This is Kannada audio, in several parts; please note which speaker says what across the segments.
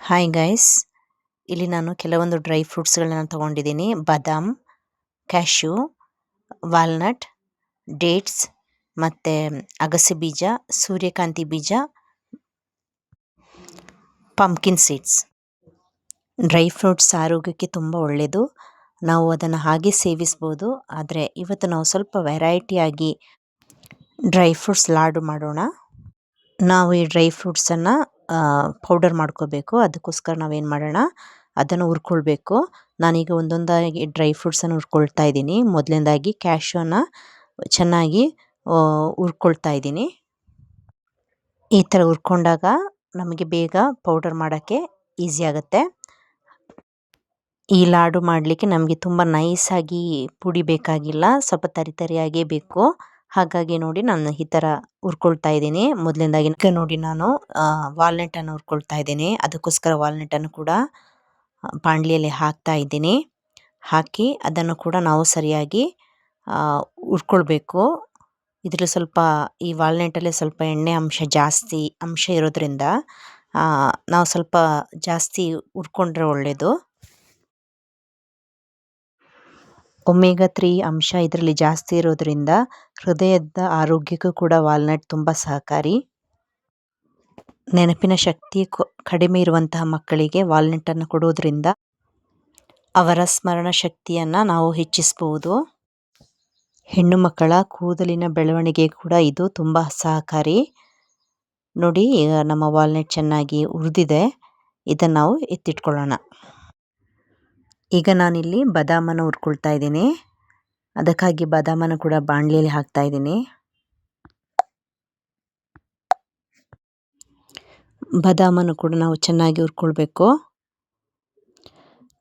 Speaker 1: ಹಾಯ್ ಗೈಸ್, ಇಲ್ಲಿ ನಾನು ಕೆಲವೊಂದು ಡ್ರೈ ಫ್ರೂಟ್ಸ್ಗಳನ್ನ ತಗೊಂಡಿದ್ದೀನಿ. ಬಾದಾಮ್, ಕ್ಯಾಶ್ಯೂ, ವಾಲ್ನಟ್, ಡೇಟ್ಸ್ ಮತ್ತು ಅಗಸೆ ಬೀಜ, ಸೂರ್ಯಕಾಂತಿ ಬೀಜ, ಪಂಪ್ಕಿನ್ ಸೀಡ್ಸ್. ಡ್ರೈ ಫ್ರೂಟ್ಸ್ ಆರೋಗ್ಯಕ್ಕೆ ತುಂಬ ಒಳ್ಳೆಯದು. ನಾವು ಅದನ್ನು ಹಾಗೆ ಸೇವಿಸ್ಬೋದು. ಆದರೆ ಇವತ್ತು ನಾವು ಸ್ವಲ್ಪ ವೆರೈಟಿಯಾಗಿ ಡ್ರೈ ಫ್ರೂಟ್ಸ್ ಲಾಡು ಮಾಡೋಣ. ನಾವು ಈ ಡ್ರೈ ಫ್ರೂಟ್ಸನ್ನು ಪೌಡರ್ ಮಾಡ್ಕೋಬೇಕು. ಅದಕ್ಕೋಸ್ಕರ ನಾವೇನು ಮಾಡೋಣ, ಅದನ್ನು ಹುರ್ಕೊಳ್ಬೇಕು. ನಾನೀಗ ಒಂದೊಂದಾಗಿ ಡ್ರೈ ಫ್ರೂಟ್ಸನ್ನು ಹುರ್ಕೊಳ್ತಾ ಇದ್ದೀನಿ. ಮೊದಲನೇದಾಗಿ ಕ್ಯಾಶ್ಯೂನ ಚೆನ್ನಾಗಿ ಹುರ್ಕೊಳ್ತಾ ಇದ್ದೀನಿ. ಈ ಥರ ಹುರ್ಕೊಂಡಾಗ ನಮಗೆ ಬೇಗ ಪೌಡರ್ ಮಾಡೋಕ್ಕೆ ಈಸಿ ಆಗುತ್ತೆ. ಈ ಲಾಡು ಮಾಡಲಿಕ್ಕೆ ನಮಗೆ ತುಂಬ ನೈಸಾಗಿ ಪುಡಿ ಬೇಕಾಗಿಲ್ಲ, ಸ್ವಲ್ಪ ತರಿಯಾಗೇ ಬೇಕು. ಹಾಗಾಗಿ ನೋಡಿ ನಾನು ಈ ಥರ ಹುರ್ಕೊಳ್ತಾ ಇದ್ದೀನಿ. ಮೊದಲನೇದಾಗಿ ನೋಡಿ ನಾನು ವಾಲ್ನಟನ್ನು ಹುರ್ಕೊಳ್ತಾ ಇದ್ದೀನಿ. ಅದಕ್ಕೋಸ್ಕರ ವಾಲ್ನಟನ್ನು ಕೂಡ ಬಾಣಲಿಯಲ್ಲಿ ಹಾಕ್ತಾ ಇದ್ದೀನಿ. ಹಾಕಿ ಅದನ್ನು ಕೂಡ ನಾವು ಸರಿಯಾಗಿ ಹುರ್ಕೊಳ್ಬೇಕು. ಇದರಲ್ಲಿ ಸ್ವಲ್ಪ ಈ ವಾಲ್ನಟಲ್ಲಿ ಸ್ವಲ್ಪ ಎಣ್ಣೆ ಜಾಸ್ತಿ ಅಂಶ ಇರೋದ್ರಿಂದ ನಾವು ಸ್ವಲ್ಪ ಜಾಸ್ತಿ ಹುರ್ಕೊಂಡ್ರೆ ಒಳ್ಳೆಯದು. ಒಮೆಗಾ 3 ಅಂಶ ಇದರಲ್ಲಿ ಜಾಸ್ತಿ ಇರೋದ್ರಿಂದ ಹೃದಯದ ಆರೋಗ್ಯಕ್ಕೂ ಕೂಡ ವಾಲ್ನಟ್ ತುಂಬ ಸಹಕಾರಿ. ನೆನಪಿನ ಶಕ್ತಿ ಕಡಿಮೆ ಇರುವಂತಹ ಮಕ್ಕಳಿಗೆ ವಾಲ್ನಟನ್ನು ಕೊಡೋದ್ರಿಂದ ಅವರ ಸ್ಮರಣ ಶಕ್ತಿಯನ್ನು ನಾವು ಹೆಚ್ಚಿಸಬಹುದು. ಹೆಣ್ಣು ಮಕ್ಕಳ ಕೂದಲಿನ ಬೆಳವಣಿಗೆ ಕೂಡ ಇದು ತುಂಬ ಸಹಕಾರಿ. ನೋಡಿ, ಈಗ ನಮ್ಮ ವಾಲ್ನಟ್ ಚೆನ್ನಾಗಿ ಹುರಿದಿದೆ. ಇದನ್ನು ನಾವು ಎತ್ತಿಟ್ಕೊಳ್ಳೋಣ. ಈಗ ನಾನಿಲ್ಲಿ ಬಾದಾಮನ್ನು ಹುರ್ಕೊಳ್ತಾ ಇದ್ದೀನಿ. ಅದಕ್ಕಾಗಿ ಬಾದಾಮನ್ನು ಕೂಡ ಬಾಣಲಿಯಲ್ಲಿ ಹಾಕ್ತಾ ಇದ್ದೀನಿ. ಬಾದಾಮನ್ನು ಕೂಡ ನಾವು ಚೆನ್ನಾಗಿ ಹುರ್ಕೊಳ್ಬೇಕು.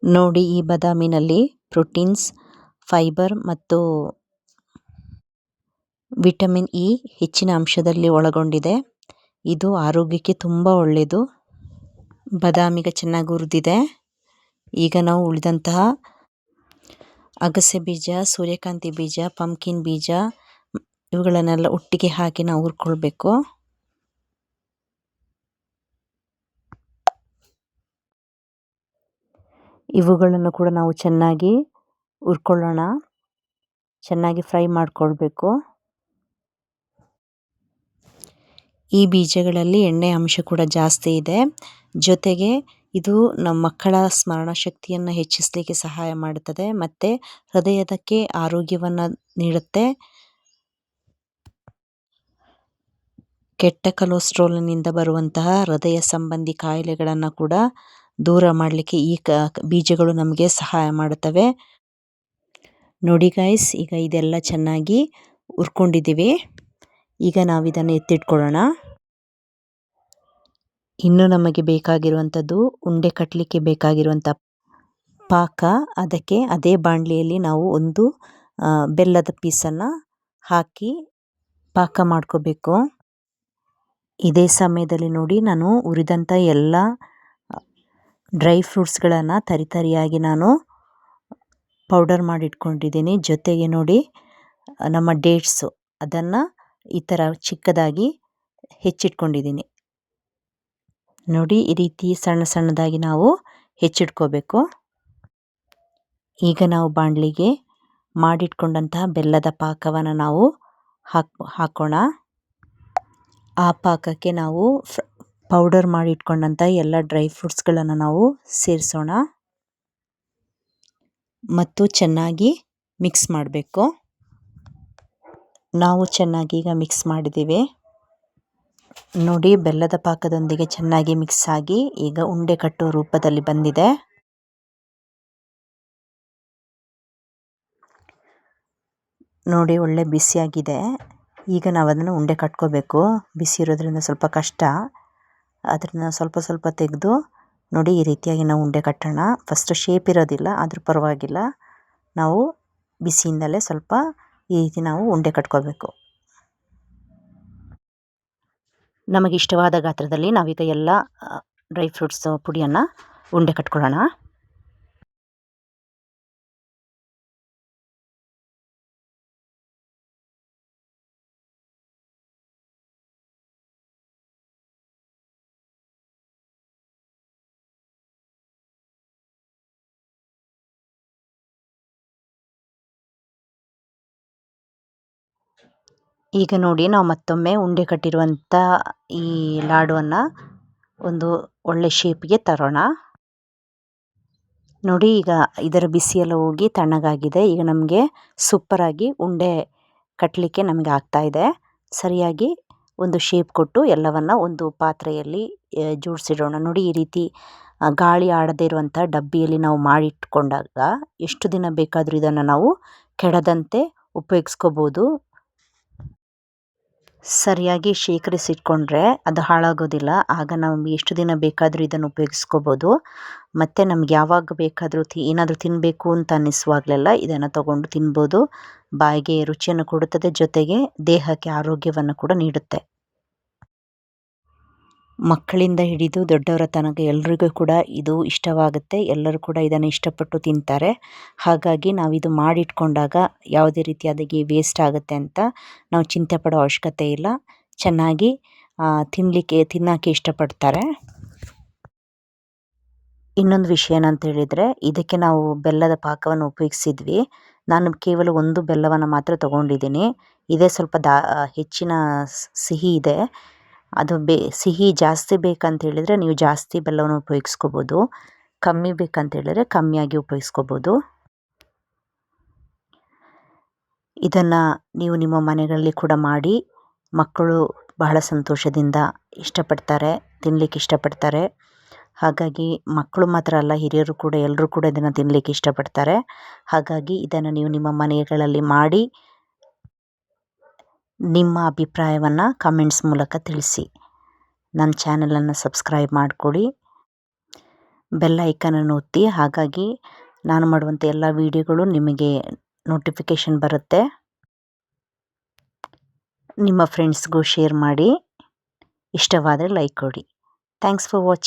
Speaker 1: ನೋಡಿ, ಈ ಬಾದಾಮಿನಲ್ಲಿ ಪ್ರೋಟೀನ್ಸ್, ಫೈಬರ್ ಮತ್ತು ವಿಟಮಿನ್ ಇ ಹೆಚ್ಚಿನ ಅಂಶದಲ್ಲಿ ಒಳಗೊಂಡಿದೆ. ಇದು ಆರೋಗ್ಯಕ್ಕೆ ತುಂಬ ಒಳ್ಳೆಯದು. ಬಾದಾಮಿಗೆ ಚೆನ್ನಾಗಿ ಹುರಿದಿದೆ. ಈಗ ನಾವು ಉಳಿದಂತಹ ಅಗಸೆ ಬೀಜ, ಸೂರ್ಯಕಾಂತಿ ಬೀಜ, ಪಂಪ್ಕಿನ್ ಬೀಜ ಇವುಗಳನ್ನೆಲ್ಲ ಒಟ್ಟಿಗೆ ಹಾಕಿ ನಾವು ಹುರ್ಕೊಳ್ಬೇಕು. ಇವುಗಳನ್ನು ಕೂಡ ನಾವು ಚೆನ್ನಾಗಿ ಹುರ್ಕೊಳ್ಳೋಣ. ಚೆನ್ನಾಗಿ ಫ್ರೈ ಮಾಡಿಕೊಳ್ಬೇಕು. ಈ ಬೀಜಗಳಲ್ಲಿ ಎಣ್ಣೆ ಅಂಶ ಕೂಡ ಜಾಸ್ತಿ ಇದೆ. ಜೊತೆಗೆ ಇದು ನಮ್ಮ ಮಕ್ಕಳ ಸ್ಮರಣ ಶಕ್ತಿಯನ್ನು ಹೆಚ್ಚಿಸಲಿಕ್ಕೆ ಸಹಾಯ ಮಾಡುತ್ತದೆ ಮತ್ತು ಹೃದಯದಕ್ಕೆ ಆರೋಗ್ಯವನ್ನು ನೀಡುತ್ತೆ. ಕೆಟ್ಟ ಕೊಲೆಸ್ಟ್ರಾಲ್ನಿಂದ ಬರುವಂತಹ ಹೃದಯ ಸಂಬಂಧಿ ಕಾಯಿಲೆಗಳನ್ನು ಕೂಡ ದೂರ ಮಾಡಲಿಕ್ಕೆ ಈ ಬೀಜಗಳು ನಮಗೆ ಸಹಾಯ ಮಾಡುತ್ತವೆ. ನೋಡಿ ಗೈಸ್, ಈಗ ಇದೆಲ್ಲ ಚೆನ್ನಾಗಿ ಹುರ್ಕೊಂಡಿದ್ದೀವಿ. ಈಗ ನಾವು ಇದನ್ನು ಎತ್ತಿಟ್ಕೊಳ್ಳೋಣ. ಇನ್ನು ನಮಗೆ ಬೇಕಾಗಿರುವಂಥದ್ದು ಉಂಡೆ ಕಟ್ಟಲಿಕ್ಕೆ ಬೇಕಾಗಿರುವಂಥ ಪಾಕ. ಅದಕ್ಕೆ ಅದೇ ಬಾಣಲಿಯಲ್ಲಿ ನಾವು ಒಂದು ಬೆಲ್ಲದ ಪೀಸನ್ನು ಹಾಕಿ ಪಾಕ ಮಾಡ್ಕೋಬೇಕು. ಇದೇ ಸಮಯದಲ್ಲಿ ನೋಡಿ, ನಾನು ಹುರಿದಂಥ ಎಲ್ಲ ಡ್ರೈ ಫ್ರೂಟ್ಸ್ಗಳನ್ನು ತರಿಯಾಗಿ ನಾನು ಪೌಡರ್ ಮಾಡಿ ಇಟ್ಕೊಂಡಿದ್ದೀನಿ. ಜೊತೆಗೆ ನೋಡಿ, ನಮ್ಮ ಡೇಟ್ಸು ಅದನ್ನು ಈ ಥರ ಚಿಕ್ಕದಾಗಿ ಹೆಚ್ಚಿಟ್ಕೊಂಡಿದ್ದೀನಿ. ನೋಡಿ, ಈ ರೀತಿ ಸಣ್ಣ ಸಣ್ಣದಾಗಿ ನಾವು ಹೆಚ್ಚಿಟ್ಕೋಬೇಕು. ಈಗ ನಾವು ಬಾಣಲಿಗೆ ಮಾಡಿಟ್ಕೊಂಡಂತಹ ಬೆಲ್ಲದ ಪಾಕವನ್ನು ನಾವು ಹಾಕೋಣ. ಆ ಪಾಕಕ್ಕೆ ನಾವು ಪೌಡರ್ ಮಾಡಿ ಇಟ್ಕೊಂಡಂಥ ಎಲ್ಲ ಡ್ರೈ ಫ್ರೂಟ್ಸ್ಗಳನ್ನು ನಾವು ಸೇರಿಸೋಣ ಮತ್ತು ಚೆನ್ನಾಗಿ ಮಿಕ್ಸ್ ಮಾಡಬೇಕು. ನಾವು ಚೆನ್ನಾಗಿ ಈಗ ಮಿಕ್ಸ್ ಮಾಡಿದ್ದೀವಿ. ನೋಡಿ, ಬೆಲ್ಲದ ಪಾಕದೊಂದಿಗೆ ಚೆನ್ನಾಗಿ ಮಿಕ್ಸ್ ಆಗಿ ಈಗ ಉಂಡೆ ಕಟ್ಟುವ ರೂಪದಲ್ಲಿ ಬಂದಿದೆ. ನೋಡಿ, ಒಳ್ಳೆ ಬಿಸಿಯಾಗಿದೆ. ಈಗ ನಾವು ಅದನ್ನು ಉಂಡೆ ಕಟ್ಕೋಬೇಕು. ಬಿಸಿ ಇರೋದ್ರಿಂದ ಸ್ವಲ್ಪ ಕಷ್ಟ. ಅದನ್ನು ಸ್ವಲ್ಪ ಸ್ವಲ್ಪ ತೆಗೆದು ನೋಡಿ, ಈ ರೀತಿಯಾಗಿ ನಾವು ಉಂಡೆ ಕಟ್ಟೋಣ. ಫಸ್ಟು ಶೇಪ್ ಇರೋದಿಲ್ಲ, ಆದರೂ ಪರವಾಗಿಲ್ಲ. ನಾವು ಬಿಸಿಯಿಂದಲೇ ಸ್ವಲ್ಪ ಈ ರೀತಿ ನಾವು ಉಂಡೆ ಕಟ್ಕೋಬೇಕು. ನಮಗಿಷ್ಟವಾದ ಗಾತ್ರದಲ್ಲಿ ನಾವೀಗ ಎಲ್ಲ ಡ್ರೈ ಫ್ರೂಟ್ಸ್ ಪುಡಿಯನ್ನು ಉಂಡೆ ಕಟ್ಕೊಳ್ಳೋಣ. ಈಗ ನೋಡಿ ನಾವು ಮತ್ತೊಮ್ಮೆ ಉಂಡೆ ಕಟ್ಟಿರುವಂಥ ಈ ಲಾಡುವನ್ನು ಒಂದು ಒಳ್ಳೆ ಶೇಪ್ಗೆ ತರೋಣ. ನೋಡಿ ಈಗ ಇದರ ಬಿಸಿಯೆಲ್ಲ ಹೋಗಿ ತಣ್ಣಗಾಗಿದೆ. ಈಗ ನಮಗೆ ಸೂಪರಾಗಿ ಉಂಡೆ ಕಟ್ಟಲಿಕ್ಕೆ ನಮಗೆ ಆಗ್ತಾಯಿದೆ. ಸರಿಯಾಗಿ ಒಂದು ಶೇಪ್ ಕೊಟ್ಟು ಎಲ್ಲವನ್ನು ಒಂದು ಪಾತ್ರೆಯಲ್ಲಿ ಜೋಡಿಸಿಡೋಣ. ನೋಡಿ ಈ ರೀತಿ ಗಾಳಿ ಆಡದೇ ಇರುವಂಥ ಡಬ್ಬಿಯಲ್ಲಿ ನಾವು ಮಾಡಿಟ್ಕೊಂಡಾಗ ಎಷ್ಟು ದಿನ ಬೇಕಾದರೂ ಇದನ್ನು ನಾವು ಕೆಡದಂತೆ ಉಪಯೋಗಿಸ್ಕೋಬೋದು. ಸರಿಯಾಗಿ ಶೇಖರಿಸಿಟ್ಕೊಂಡ್ರೆ ಅದು ಹಾಳಾಗೋದಿಲ್ಲ. ಆಗ ನಾವು ಎಷ್ಟು ದಿನ ಬೇಕಾದರೂ ಇದನ್ನು ಉಪಯೋಗಿಸ್ಕೋಬೋದು. ಮತ್ತು ನಮ್ಗೆ ಯಾವಾಗ ಬೇಕಾದರೂ ಏನಾದರೂ ತಿನ್ನಬೇಕು ಅಂತ ಅನ್ನಿಸುವಾಗಲೆಲ್ಲ ಇದನ್ನು ತಗೊಂಡು ತಿನ್ಬೋದು. ಬಾಯಿಗೆ ರುಚಿಯನ್ನು ಕೊಡುತ್ತದೆ, ಜೊತೆಗೆ ದೇಹಕ್ಕೆ ಆರೋಗ್ಯವನ್ನು ಕೂಡ ನೀಡುತ್ತೆ. ಮಕ್ಕಳಿಂದ ಹಿಡಿದು ದೊಡ್ಡವರ ತನಕ ಎಲ್ರಿಗೂ ಕೂಡ ಇದು ಇಷ್ಟವಾಗುತ್ತೆ. ಎಲ್ಲರೂ ಕೂಡ ಇದನ್ನು ಇಷ್ಟಪಟ್ಟು ತಿಂತಾರೆ. ಹಾಗಾಗಿ ನಾವಿದು ಮಾಡಿಟ್ಕೊಂಡಾಗ ಯಾವುದೇ ರೀತಿಯಾದಾಗಿ ವೇಸ್ಟ್ ಆಗುತ್ತೆ ಅಂತ ನಾವು ಚಿಂತೆ ಪಡೋ ಅವಶ್ಯಕತೆ ಇಲ್ಲ. ಚೆನ್ನಾಗಿ ತಿನ್ನೋಕ್ಕೆ ಇಷ್ಟಪಡ್ತಾರೆ. ಇನ್ನೊಂದು ವಿಷಯ ಏನಂತ ಹೇಳಿದರೆ, ಇದಕ್ಕೆ ನಾವು ಬೆಲ್ಲದ ಪಾಕವನ್ನು ಉಪಯೋಗಿಸಿದ್ವಿ. ನಾನು ಕೇವಲ ಒಂದು ಬೆಲ್ಲವನ್ನು ಮಾತ್ರ ತೊಗೊಂಡಿದ್ದೀನಿ. ಇದೇ ಸ್ವಲ್ಪ ಹೆಚ್ಚಿನ ಸಿಹಿ ಇದೆ. ಅದು ಸಿಹಿ ಜಾಸ್ತಿ ಬೇಕಂತ ಹೇಳಿದರೆ ನೀವು ಜಾಸ್ತಿ ಬೆಲ್ಲವನ್ನು ಉಪಯೋಗಿಸ್ಕೋಬೋದು. ಕಮ್ಮಿ ಬೇಕಂತ ಹೇಳಿದರೆ ಕಮ್ಮಿಯಾಗಿ ಉಪಯೋಗಿಸ್ಕೋಬೋದು. ಇದನ್ನು ನೀವು ನಿಮ್ಮ ಮನೆಗಳಲ್ಲಿ ಕೂಡ ಮಾಡಿ ಮಕ್ಕಳು ಬಹಳ ಸಂತೋಷದಿಂದ ಇಷ್ಟಪಡ್ತಾರೆ, ತಿನ್ನಲಿಕ್ಕೆ ಇಷ್ಟಪಡ್ತಾರೆ. ಹಾಗಾಗಿ ಮಕ್ಕಳು ಮಾತ್ರ ಅಲ್ಲ, ಹಿರಿಯರು ಕೂಡ ಎಲ್ಲರೂ ಕೂಡ ಇದನ್ನು ತಿನ್ನಲಿಕ್ಕೆ ಇಷ್ಟಪಡ್ತಾರೆ. ಹಾಗಾಗಿ ಇದನ್ನು ನೀವು ನಿಮ್ಮ ಮನೆಗಳಲ್ಲಿ ಮಾಡಿ ನಿಮ್ಮ ಅಭಿಪ್ರಾಯವನ್ನು ಕಮೆಂಟ್ಸ್ ಮೂಲಕ ತಿಳಿಸಿ. ನನ್ನ ಚಾನಲನ್ನು ಸಬ್ಸ್ಕ್ರೈಬ್ ಮಾಡಿಕೊಳ್ಳಿ, ಬೆಲ್ ಐಕನನ್ನು ಒತ್ತಿ. ಹಾಗಾಗಿ ನಾನು ಮಾಡುವಂಥ ಎಲ್ಲ ವಿಡಿಯೋಗಳು ನಿಮಗೆ ನೋಟಿಫಿಕೇಷನ್ ಬರುತ್ತೆ. ನಿಮ್ಮ ಫ್ರೆಂಡ್ಸ್ಗೂ ಶೇರ್ ಮಾಡಿ. ಇಷ್ಟವಾದರೆ ಲೈಕ್ ಕೊಡಿ. Thanks for watching.